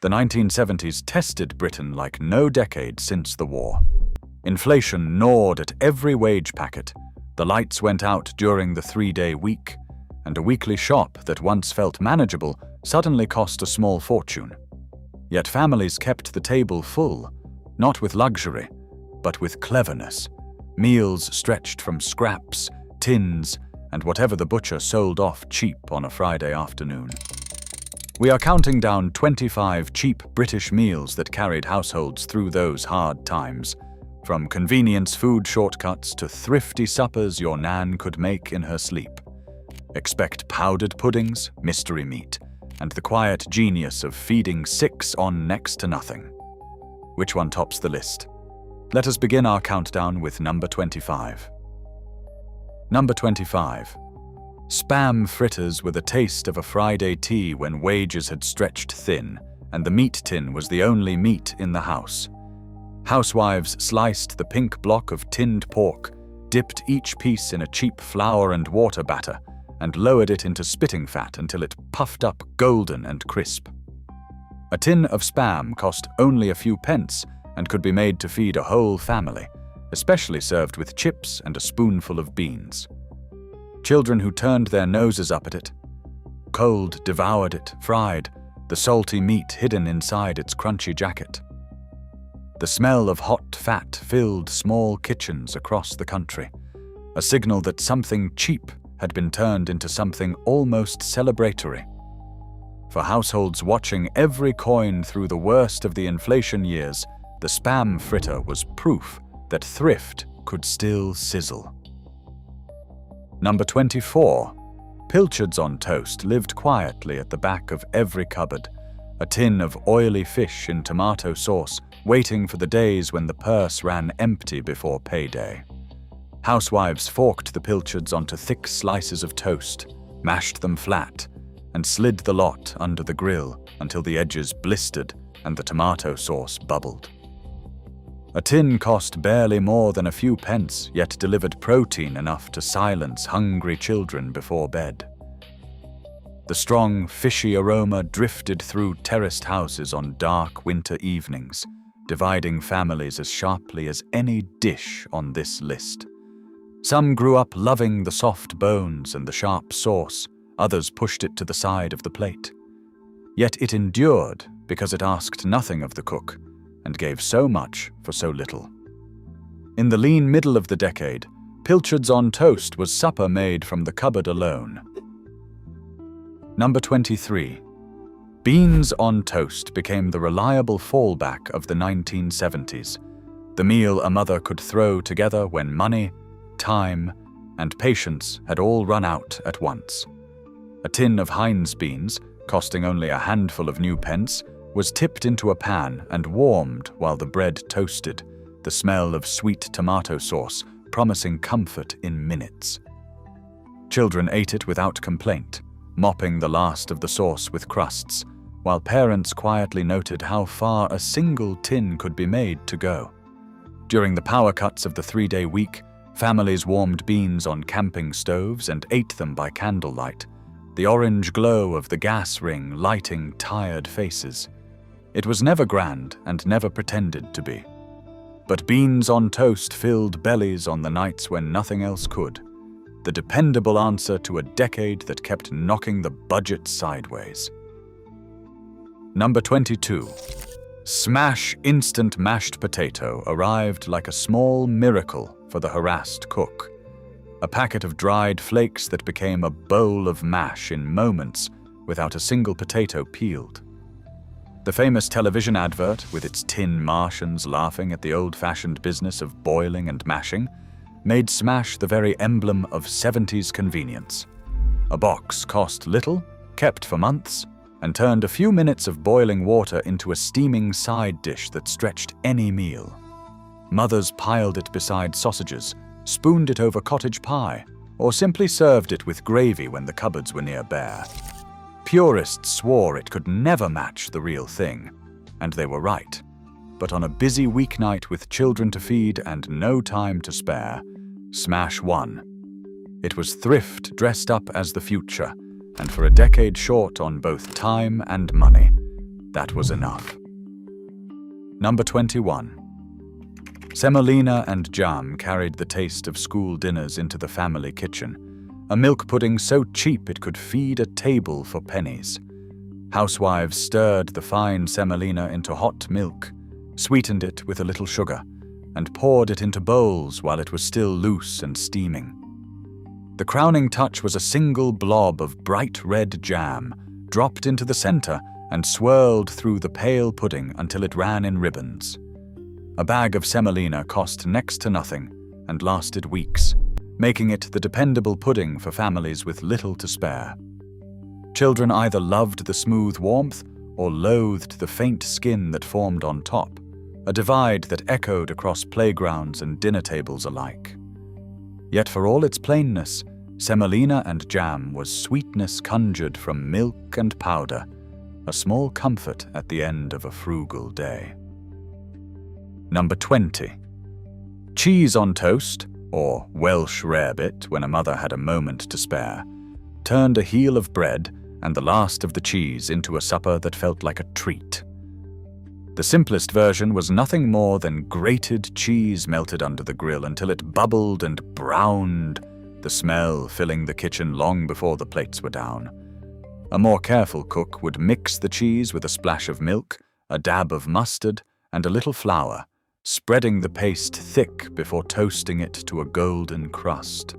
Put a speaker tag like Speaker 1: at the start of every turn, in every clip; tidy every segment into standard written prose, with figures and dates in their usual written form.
Speaker 1: The 1970s tested Britain like no decade since the war. Inflation gnawed at every wage packet, the lights went out during the 3-day week, and a weekly shop that once felt manageable suddenly cost a small fortune. Yet families kept the table full, not with luxury, but with cleverness. Meals stretched from scraps, tins, and whatever the butcher sold off cheap on a Friday afternoon. We are counting down 25 cheap British meals that carried households through those hard times, from convenience food shortcuts to thrifty suppers your nan could make in her sleep. Expect powdered puddings, mystery meat, and the quiet genius of feeding 6 on next to nothing. Which one tops the list? Let us begin our countdown with number 25. Number 25. Spam fritters with a taste of a Friday tea when wages had stretched thin, and the meat tin was the only meat in the house. Housewives sliced the pink block of tinned pork, dipped each piece in a cheap flour and water batter, and lowered it into spitting fat until it puffed up golden and crisp. A tin of spam cost only a few pence and could be made to feed a whole family, especially served with chips and a spoonful of beans. Children who turned their noses up at it, cold devoured it, fried, the salty meat hidden inside its crunchy jacket. The smell of hot fat filled small kitchens across the country, a signal that something cheap had been turned into something almost celebratory. For households watching every coin through the worst of the inflation years, the spam fritter was proof that thrift could still sizzle. Number 24. Pilchards on toast lived quietly at the back of every cupboard, a tin of oily fish in tomato sauce, waiting for the days when the purse ran empty before payday. Housewives forked the pilchards onto thick slices of toast, mashed them flat, and slid the lot under the grill until the edges blistered and the tomato sauce bubbled. A tin cost barely more than a few pence, yet delivered protein enough to silence hungry children before bed. The strong, fishy aroma drifted through terraced houses on dark winter evenings, dividing families as sharply as any dish on this list. Some grew up loving the soft bones and the sharp sauce, others pushed it to the side of the plate. Yet it endured because it asked nothing of the cook and gave so much for so little. In the lean middle of the decade, pilchards on toast was supper made from the cupboard alone. Number 23. Beans on toast became the reliable fallback of the 1970s, the meal a mother could throw together when money, time, and patience had all run out at once. A tin of Heinz beans, costing only a handful of new pence, was tipped into a pan and warmed while the bread toasted, the smell of sweet tomato sauce promising comfort in minutes. Children ate it without complaint, mopping the last of the sauce with crusts, while parents quietly noted how far a single tin could be made to go. During the power cuts of the 3-day week, families warmed beans on camping stoves and ate them by candlelight, the orange glow of the gas ring lighting tired faces. It was never grand and never pretended to be. But beans on toast filled bellies on the nights when nothing else could, the dependable answer to a decade that kept knocking the budget sideways. Number 22. Smash instant mashed potato arrived like a small miracle for the harassed cook. A packet of dried flakes that became a bowl of mash in moments without a single potato peeled. The famous television advert, with its tin Martians laughing at the old-fashioned business of boiling and mashing, made smash the very emblem of 70s convenience. A box cost little, kept for months, and turned a few minutes of boiling water into a steaming side dish that stretched any meal. Mothers piled it beside sausages, spooned it over cottage pie, or simply served it with gravy when the cupboards were near bare. Purists swore it could never match the real thing, and they were right. But on a busy weeknight with children to feed and no time to spare, smash won. It was thrift dressed up as the future, and for a decade short on both time and money, That was enough. Number 21. Semolina and jam carried the taste of school dinners into the family kitchen, a milk pudding so cheap it could feed a table for pennies. Housewives stirred the fine semolina into hot milk, sweetened it with a little sugar, and poured it into bowls while it was still loose and steaming. The crowning touch was a single blob of bright red jam, dropped into the center and swirled through the pale pudding until it ran in ribbons. A bag of semolina cost next to nothing and lasted weeks, making it the dependable pudding for families with little to spare. Children either loved the smooth warmth or loathed the faint skin that formed on top, a divide that echoed across playgrounds and dinner tables alike. Yet for all its plainness, semolina and jam was sweetness conjured from milk and powder, a small comfort at the end of a frugal day. Number 20. Cheese on toast, or Welsh rarebit when a mother had a moment to spare, turned a heel of bread and the last of the cheese into a supper that felt like a treat. The simplest version was nothing more than grated cheese melted under the grill until it bubbled and browned, the smell filling the kitchen long before the plates were down. A more careful cook would mix the cheese with a splash of milk, a dab of mustard, and a little flour, spreading the paste thick before toasting it to a golden crust.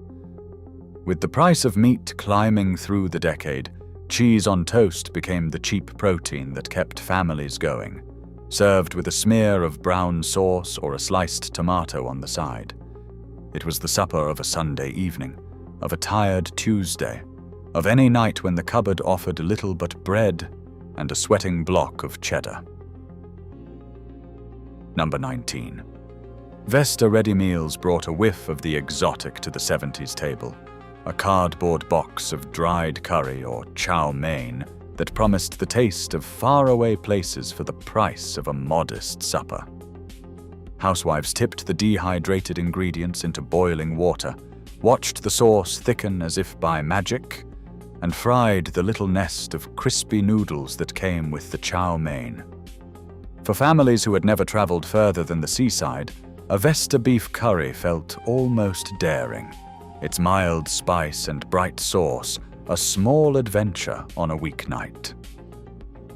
Speaker 1: With the price of meat climbing through the decade, cheese on toast became the cheap protein that kept families going, served with a smear of brown sauce or a sliced tomato on the side. It was the supper of a Sunday evening, of a tired Tuesday, of any night when the cupboard offered little but bread and a sweating block of cheddar. Number 19. Vesta Ready Meals brought a whiff of the exotic to the 70s table, a cardboard box of dried curry or chow mein that promised the taste of faraway places for the price of a modest supper. Housewives tipped the dehydrated ingredients into boiling water, watched the sauce thicken as if by magic, and fried the little nest of crispy noodles that came with the chow mein. For families who had never traveled further than the seaside, a Vesta beef curry felt almost daring, its mild spice and bright sauce a small adventure on a weeknight.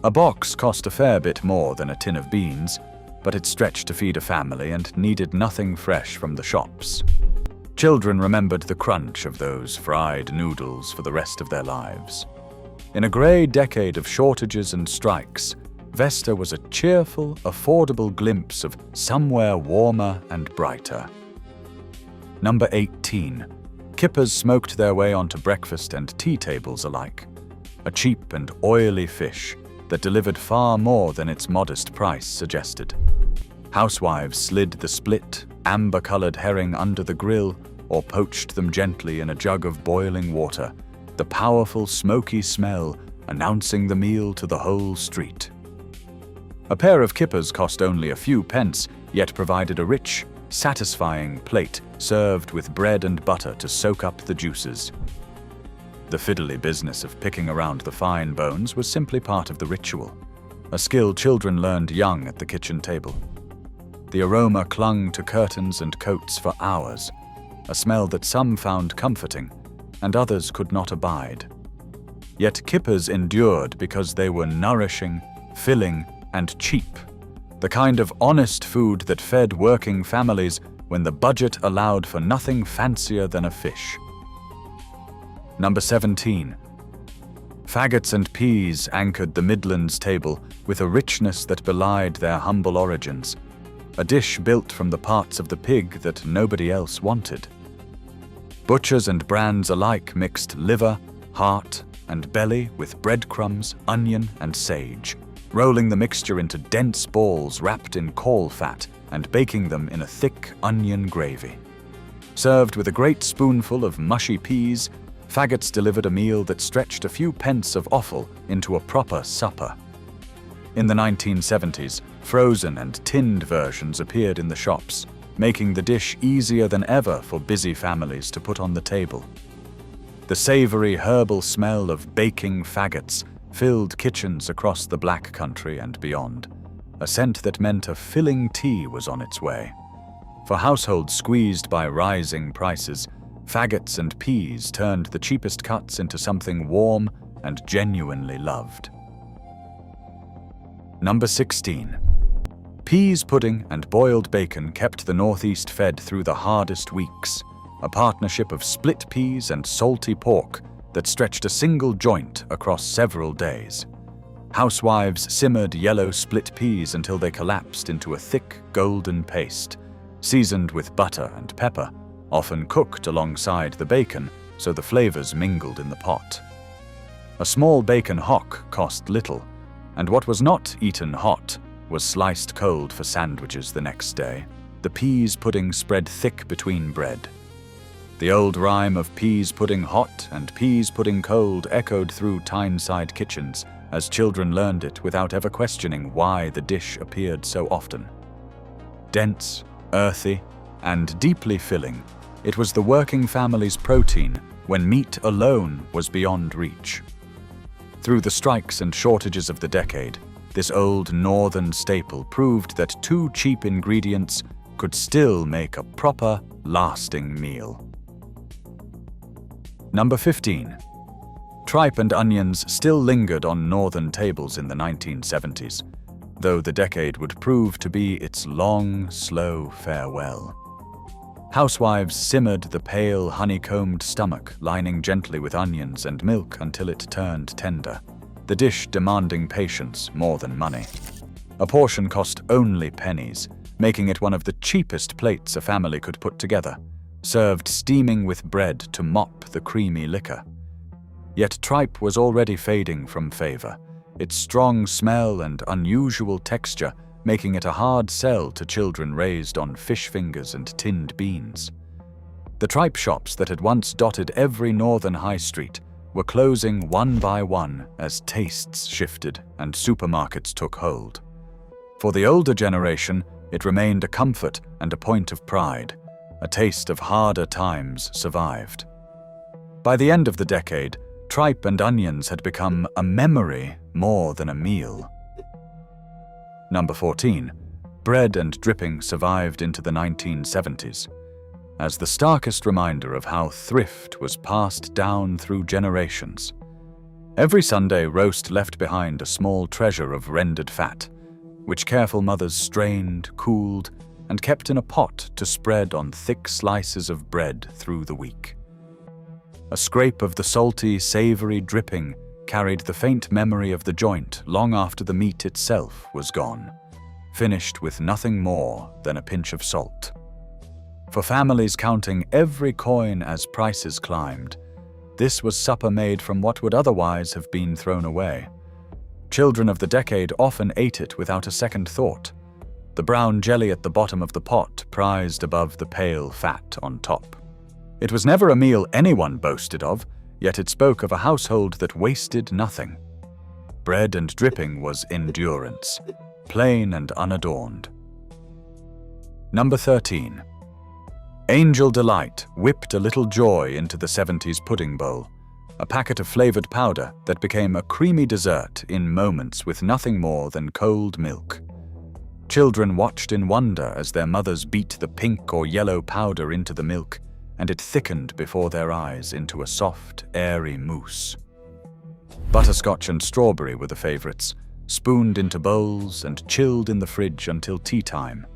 Speaker 1: A box cost a fair bit more than a tin of beans, but it stretched to feed a family and needed nothing fresh from the shops. Children remembered the crunch of those fried noodles for the rest of their lives. In a grey decade of shortages and strikes, Vesta was a cheerful, affordable glimpse of somewhere warmer and brighter. Number 18. Kippers smoked their way onto breakfast and tea tables alike. A cheap and oily fish that delivered far more than its modest price suggested. Housewives slid the split, amber-colored herring under the grill or poached them gently in a jug of boiling water, the powerful smoky smell announcing the meal to the whole street. A pair of kippers cost only a few pence, yet provided a rich, satisfying plate served with bread and butter to soak up the juices. The fiddly business of picking around the fine bones was simply part of the ritual, a skill children learned young at the kitchen table. The aroma clung to curtains and coats for hours, a smell that some found comforting and others could not abide. Yet kippers endured because they were nourishing, filling, and cheap, the kind of honest food that fed working families when the budget allowed for nothing fancier than a fish. Number 17. Faggots and peas anchored the Midlands table with a richness that belied their humble origins, a dish built from the parts of the pig that nobody else wanted. Butchers and brands alike mixed liver, heart, and belly with breadcrumbs, onion, and sage, rolling the mixture into dense balls wrapped in caul fat and baking them in a thick onion gravy. Served with a great spoonful of mushy peas, faggots delivered a meal that stretched a few pence of offal into a proper supper. In the 1970s, frozen and tinned versions appeared in the shops, making the dish easier than ever for busy families to put on the table. The savory herbal smell of baking faggots filled kitchens across the Black Country and beyond, a scent that meant a filling tea was on its way. For households squeezed by rising prices, faggots and peas turned the cheapest cuts into something warm and genuinely loved. Number 16. Peas pudding and boiled bacon kept the Northeast fed through the hardest weeks, a partnership of split peas and salty pork that stretched a single joint across several days. Housewives simmered yellow split peas until they collapsed into a thick, golden paste, seasoned with butter and pepper, often cooked alongside the bacon so the flavors mingled in the pot. A small bacon hock cost little, and what was not eaten hot was sliced cold for sandwiches the next day, the peas pudding spread thick between bread. The old rhyme of peas pudding hot and peas pudding cold echoed through Tyneside kitchens as children learned it without ever questioning why the dish appeared so often. Dense, earthy, and deeply filling, it was the working family's protein when meat alone was beyond reach. Through the strikes and shortages of the decade, this old northern staple proved that two cheap ingredients could still make a proper, lasting meal. Number 15. Tripe and onions still lingered on northern tables in the 1970s, though the decade would prove to be its long, slow farewell. Housewives simmered the pale, honeycombed stomach, lining gently with onions and milk until it turned tender, the dish demanding patience more than money. A portion cost only pennies, making it one of the cheapest plates a family could put together, served steaming with bread to mop the creamy liquor. Yet tripe was already fading from favor, its strong smell and unusual texture making it a hard sell to children raised on fish fingers and tinned beans. The tripe shops that had once dotted every northern high street were closing one by one as tastes shifted and supermarkets took hold. For the older generation, it remained a comfort and a point of pride. A taste of harder times survived. By the end of the decade, tripe and onions had become a memory more than a meal. Number 14. Bread and dripping survived into the 1970s, as the starkest reminder of how thrift was passed down through generations. Every Sunday, roast left behind a small treasure of rendered fat, which careful mothers strained, cooled, and kept in a pot to spread on thick slices of bread through the week. A scrape of the salty, savory dripping carried the faint memory of the joint long after the meat itself was gone, finished with nothing more than a pinch of salt. For families counting every coin as prices climbed, this was supper made from what would otherwise have been thrown away. Children of the decade often ate it without a second thought, the brown jelly at the bottom of the pot prized above the pale fat on top. It was never a meal anyone boasted of, yet it spoke of a household that wasted nothing. Bread and dripping was endurance, plain and unadorned. Number 13. Angel Delight whipped a little joy into the 70s pudding bowl, a packet of flavored powder that became a creamy dessert in moments with nothing more than cold milk. Children watched in wonder as their mothers beat the pink or yellow powder into the milk, and it thickened before their eyes into a soft, airy mousse. Butterscotch and strawberry were the favorites, spooned into bowls and chilled in the fridge until tea time,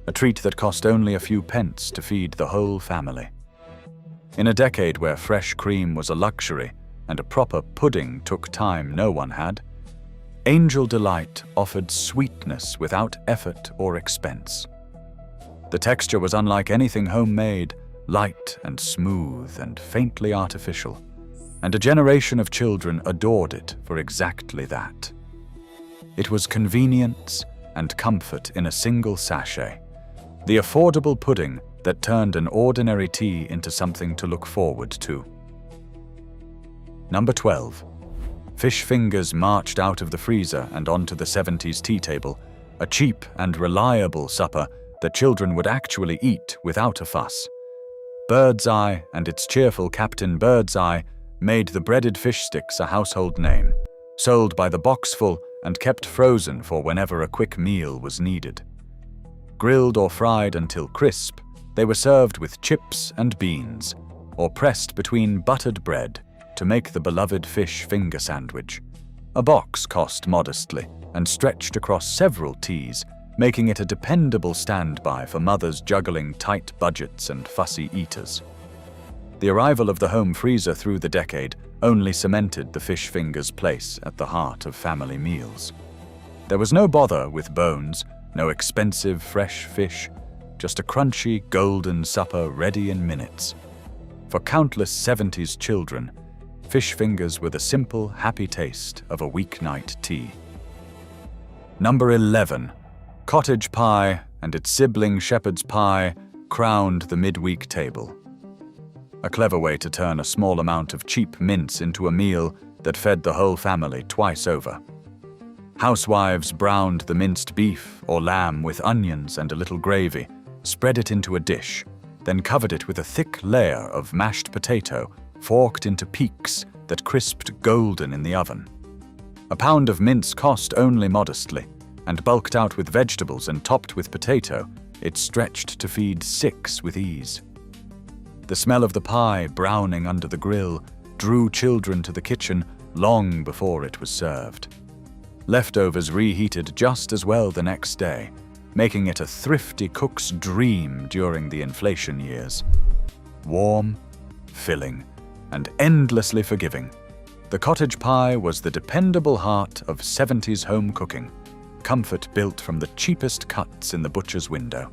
Speaker 1: a treat that cost only a few pence to feed the whole family. In a decade where fresh cream was a luxury and a proper pudding took time no one had, Angel Delight offered sweetness without effort or expense. The texture was unlike anything homemade, light and smooth and faintly artificial, and a generation of children adored it for exactly that. It was convenience and comfort in a single sachet, the affordable pudding that turned an ordinary tea into something to look forward to. Number 12. Fish fingers marched out of the freezer and onto the 70s tea table, a cheap and reliable supper that children would actually eat without a fuss. Birdseye and its cheerful Captain Birdseye made the breaded fish sticks a household name, sold by the boxful and kept frozen for whenever a quick meal was needed. Grilled or fried until crisp, they were served with chips and beans, or pressed between buttered bread to make the beloved fish finger sandwich. A box cost modestly and stretched across several teas, making it a dependable standby for mothers juggling tight budgets and fussy eaters. The arrival of the home freezer through the decade only cemented the fish finger's place at the heart of family meals. There was no bother with bones, no expensive fresh fish, just a crunchy, golden supper ready in minutes. For countless 70s children, fish fingers were the simple, happy taste of a weeknight tea. Number 11. Cottage pie and its sibling shepherd's pie crowned the midweek table. A clever way to turn a small amount of cheap mince into a meal that fed the whole family twice over. Housewives browned the minced beef or lamb with onions and a little gravy, spread it into a dish, then covered it with a thick layer of mashed potato forked into peaks that crisped golden in the oven. A pound of mince cost only modestly, and bulked out with vegetables and topped with potato, it stretched to feed 6 with ease. The smell of the pie browning under the grill drew children to the kitchen long before it was served. Leftovers reheated just as well the next day, making it a thrifty cook's dream during the inflation years. Warm, filling, and endlessly forgiving, the cottage pie was the dependable heart of 70s home cooking, comfort built from the cheapest cuts in the butcher's window.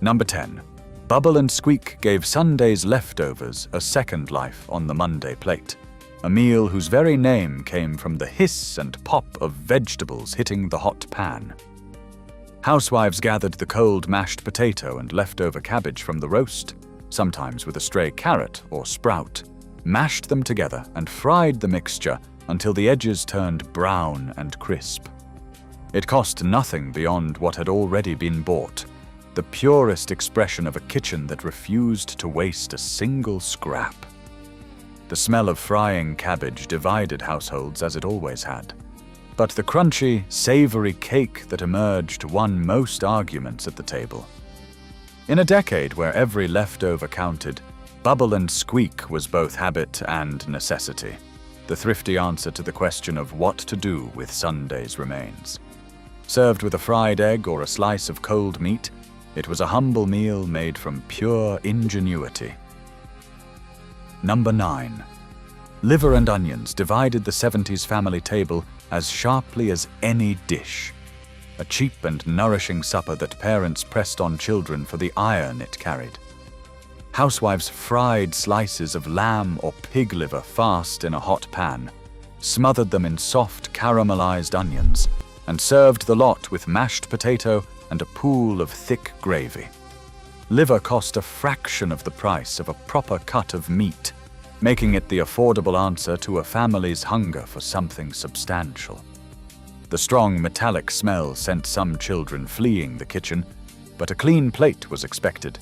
Speaker 1: Number 10. Bubble and Squeak gave Sunday's leftovers a second life on the Monday plate, a meal whose very name came from the hiss and pop of vegetables hitting the hot pan. Housewives gathered the cold mashed potato and leftover cabbage from the roast, sometimes with a stray carrot or sprout, mashed them together and fried the mixture until the edges turned brown and crisp. It cost nothing beyond what had already been bought, the purest expression of a kitchen that refused to waste a single scrap. The smell of frying cabbage divided households as it always had, but the crunchy, savory cake that emerged won most arguments at the table. In a decade where every leftover counted, Bubble and Squeak was both habit and necessity, the thrifty answer to the question of what to do with Sunday's remains. Served with a fried egg or a slice of cold meat, it was a humble meal made from pure ingenuity. Number 9. Liver and onions divided the 70s family table as sharply as any dish. A cheap and nourishing supper that parents pressed on children for the iron it carried. Housewives fried slices of lamb or pig liver fast in a hot pan, smothered them in soft caramelized onions, and served the lot with mashed potato and a pool of thick gravy. Liver cost a fraction of the price of a proper cut of meat, making it the affordable answer to a family's hunger for something substantial. The strong metallic smell sent some children fleeing the kitchen, but a clean plate was expected,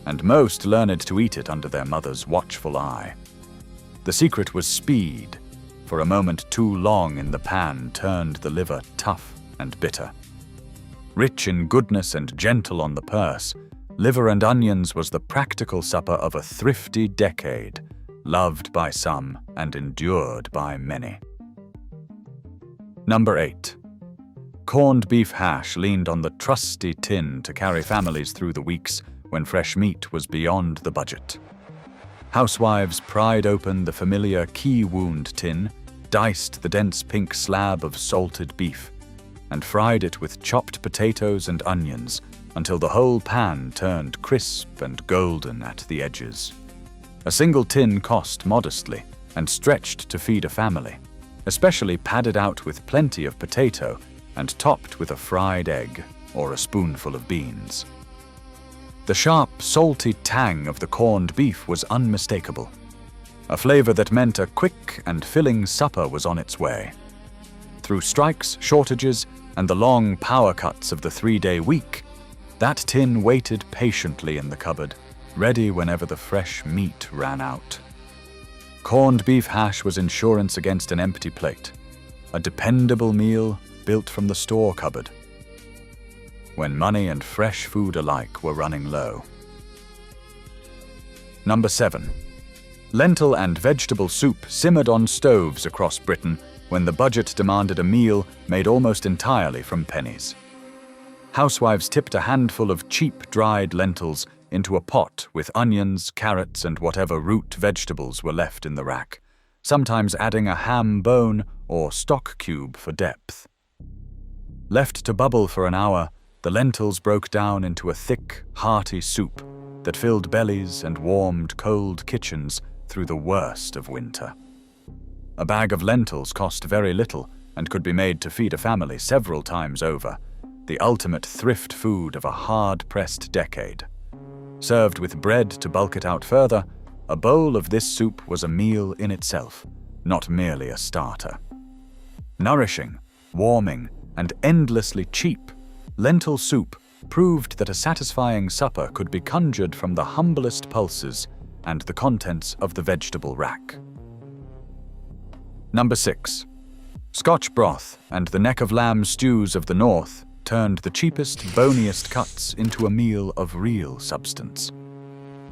Speaker 1: and most learned to eat it under their mother's watchful eye. The secret was speed, for a moment too long in the pan turned the liver tough and bitter. Rich in goodness and gentle on the purse, liver and onions was the practical supper of a thrifty decade, loved by some and endured by many. Number 8. Corned beef hash leaned on the trusty tin to carry families through the weeks when fresh meat was beyond the budget. Housewives pried open the familiar key wound tin, diced the dense pink slab of salted beef, and fried it with chopped potatoes and onions until the whole pan turned crisp and golden at the edges. A single tin cost modestly and stretched to feed a family, especially padded out with plenty of potato and topped with a fried egg or a spoonful of beans. The sharp, salty tang of the corned beef was unmistakable, a flavor that meant a quick and filling supper was on its way. Through strikes, shortages, and the long power cuts of the 3-day week, that tin waited patiently in the cupboard, ready whenever the fresh meat ran out. Corned beef hash was insurance against an empty plate, a dependable meal built from the store cupboard, when money and fresh food alike were running low. Number 7. Lentil and vegetable soup simmered on stoves across Britain when the budget demanded a meal made almost entirely from pennies. Housewives tipped a handful of cheap dried lentils into a pot with onions, carrots, and whatever root vegetables were left in the rack, sometimes adding a ham bone or stock cube for depth. Left to bubble for an hour, the lentils broke down into a thick, hearty soup that filled bellies and warmed cold kitchens through the worst of winter. A bag of lentils cost very little and could be made to feed a family several times over, the ultimate thrift food of a hard-pressed decade. Served with bread to bulk it out further, a bowl of this soup was a meal in itself, not merely a starter. Nourishing, warming, and endlessly cheap, lentil soup proved that a satisfying supper could be conjured from the humblest pulses and the contents of the vegetable rack. Number 6. Scotch broth and the neck of lamb stews of the north turned the cheapest, boniest cuts into a meal of real substance.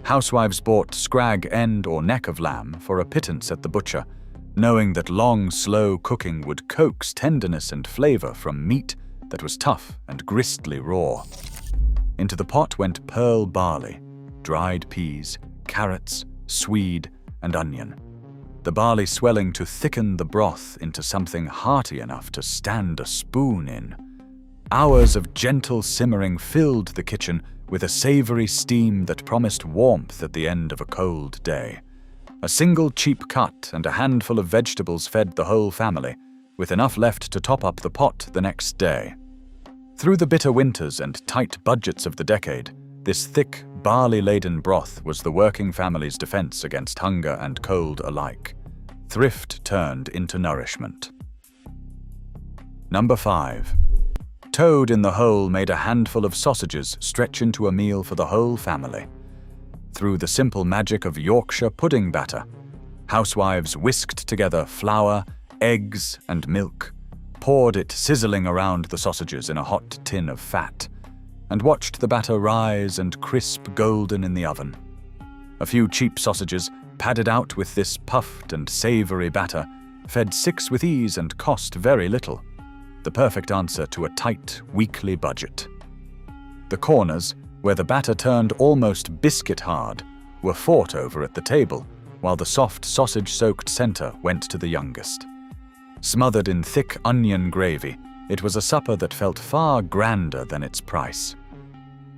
Speaker 1: Housewives bought scrag end or neck of lamb for a pittance at the butcher, knowing that long, slow cooking would coax tenderness and flavor from meat that was tough and gristly raw. Into the pot went pearl barley, dried peas, carrots, swede, and onion, the barley swelling to thicken the broth into something hearty enough to stand a spoon in. Hours of gentle simmering filled the kitchen with a savory steam that promised warmth at the end of a cold day. A single cheap cut and a handful of vegetables fed the whole family, with enough left to top up the pot the next day. Through the bitter winters and tight budgets of the decade, this thick, barley-laden broth was the working family's defense against hunger and cold alike. Thrift turned into nourishment. Number 5. Toad in the hole made a handful of sausages stretch into a meal for the whole family. Through the simple magic of Yorkshire pudding batter, housewives whisked together flour, eggs, and milk, poured it sizzling around the sausages in a hot tin of fat, and watched the batter rise and crisp golden in the oven. A few cheap sausages, padded out with this puffed and savory batter, fed 6 with ease and cost very little, the perfect answer to a tight, weekly budget. The corners, where the batter turned almost biscuit hard, were fought over at the table, while the soft sausage-soaked center went to the youngest. Smothered in thick onion gravy, it was a supper that felt far grander than its price.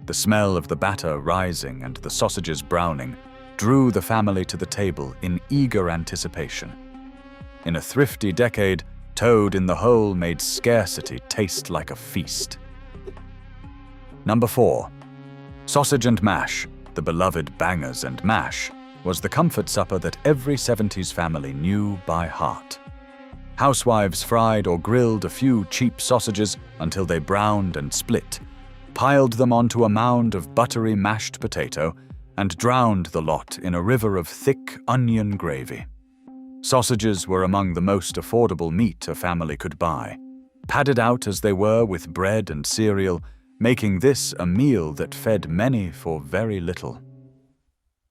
Speaker 1: The smell of the batter rising and the sausages browning drew the family to the table in eager anticipation. In a thrifty decade, Toad in the hole made scarcity taste like a feast. Number 4. Sausage and mash, the beloved bangers and mash, was the comfort supper that every 70s family knew by heart. Housewives fried or grilled a few cheap sausages until they browned and split, piled them onto a mound of buttery mashed potato, and drowned the lot in a river of thick onion gravy. Sausages were among the most affordable meat a family could buy, padded out as they were with bread and cereal, making this a meal that fed many for very little.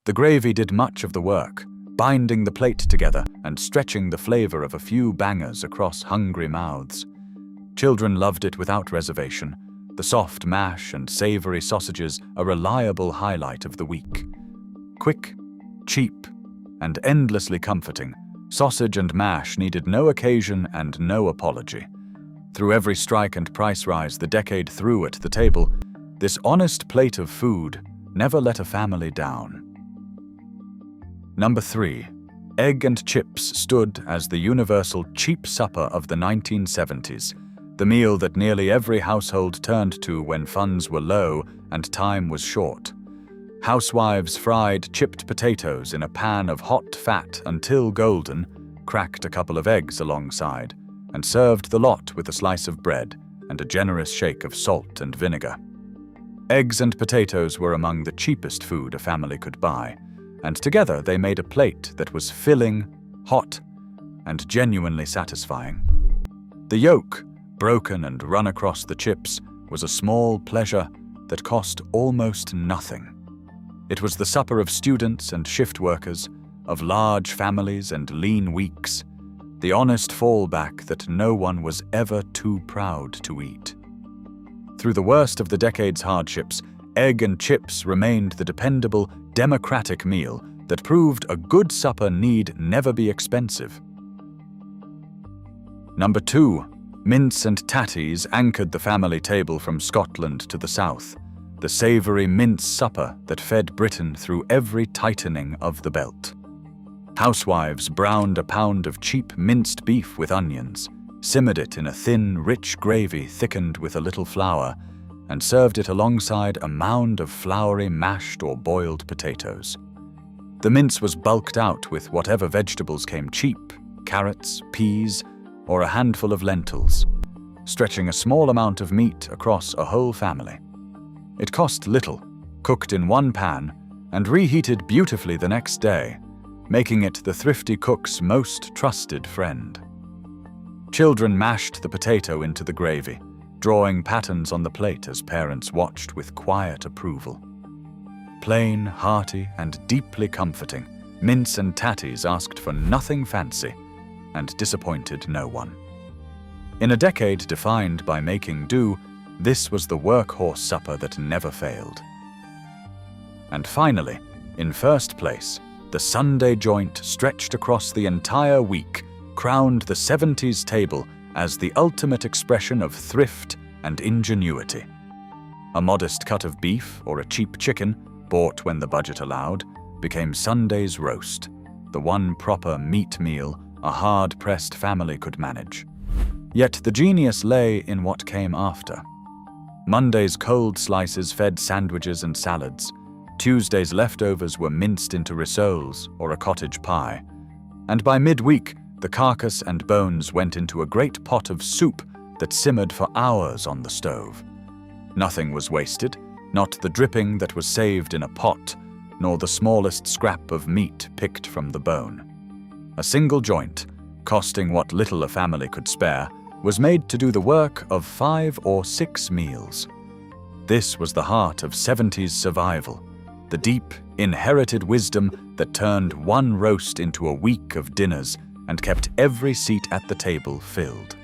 Speaker 1: The gravy did much of the work, binding the plate together and stretching the flavor of a few bangers across hungry mouths. Children loved it without reservation, the soft mash and savory sausages a reliable highlight of the week. Quick, cheap, and endlessly comforting, sausage and mash needed no occasion and no apology. Through every strike and price rise the decade threw at the table, this honest plate of food never let a family down. Number 3. Egg and chips stood as the universal cheap supper of the 1970s, the meal that nearly every household turned to when funds were low and time was short. Housewives fried chipped potatoes in a pan of hot fat until golden, cracked a couple of eggs alongside, and served the lot with a slice of bread and a generous shake of salt and vinegar. Eggs and potatoes were among the cheapest food a family could buy, and together they made a plate that was filling, hot, and genuinely satisfying. The yolk, broken and run across the chips, was a small pleasure that cost almost nothing. It was the supper of students and shift workers, of large families and lean weeks, the honest fallback that no one was ever too proud to eat. Through the worst of the decade's hardships, egg and chips remained the dependable, democratic meal that proved a good supper need never be expensive. Number 2. Mince and tatties anchored the family table from Scotland to the south, the savoury mince supper that fed Britain through every tightening of the belt. Housewives browned a pound of cheap minced beef with onions, simmered it in a thin, rich gravy thickened with a little flour, and served it alongside a mound of floury mashed or boiled potatoes. The mince was bulked out with whatever vegetables came cheap, carrots, peas, or a handful of lentils, stretching a small amount of meat across a whole family. It cost little, cooked in one pan, and reheated beautifully the next day, making it the thrifty cook's most trusted friend. Children mashed the potato into the gravy, drawing patterns on the plate as parents watched with quiet approval. Plain, hearty, and deeply comforting, mince and tatties asked for nothing fancy and disappointed no one. In a decade defined by making do, this was the workhorse supper that never failed. And finally, in first place, the Sunday joint stretched across the entire week, crowned the 70s table as the ultimate expression of thrift and ingenuity. A modest cut of beef or a cheap chicken, bought when the budget allowed, became Sunday's roast, the one proper meat meal a hard-pressed family could manage. Yet the genius lay in what came after. Monday's cold slices fed sandwiches and salads. Tuesday's leftovers were minced into rissoles or a cottage pie. And by midweek, the carcass and bones went into a great pot of soup that simmered for hours on the stove. Nothing was wasted, not the dripping that was saved in a pot, nor the smallest scrap of meat picked from the bone. A single joint, costing what little a family could spare, was made to do the work of 5 or 6 meals. This was the heart of 70s survival, the deep, inherited wisdom that turned one roast into a week of dinners and kept every seat at the table filled.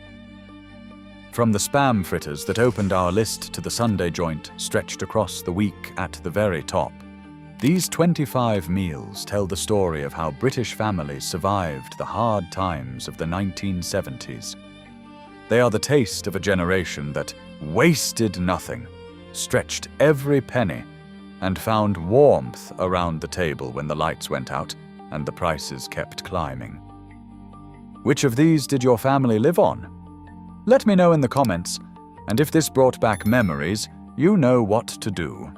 Speaker 1: From the spam fritters that opened our list to the Sunday joint stretched across the week at the very top, these 25 meals tell the story of how British families survived the hard times of the 1970s. They are the taste of a generation that wasted nothing, stretched every penny, and found warmth around the table when the lights went out and the prices kept climbing. Which of these did your family live on? Let me know in the comments, and if this brought back memories, you know what to do.